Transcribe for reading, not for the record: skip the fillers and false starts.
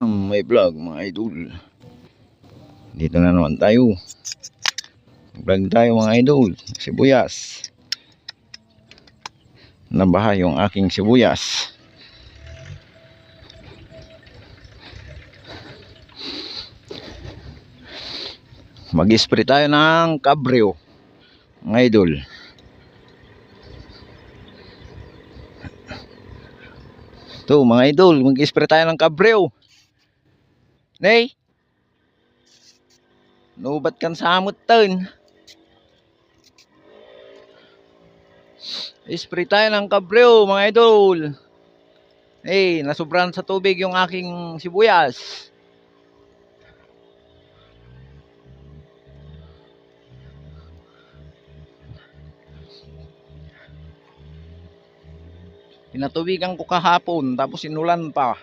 May vlog mga idol. Dito na naman tayo. Vlog tayo mga idol. Sibuyas. Nabaha yung aking sibuyas. Mag-spray tayo ng kabryo mga idol. Ito mga idol, mag-spray tayo ng kabryo. Nay, nubat kan samot ton. Spray tayo ng kabryo mga idol. Nasubran sa tubig yung aking sibuyas. Pinatubigan ko kahapon tapos inulan pa.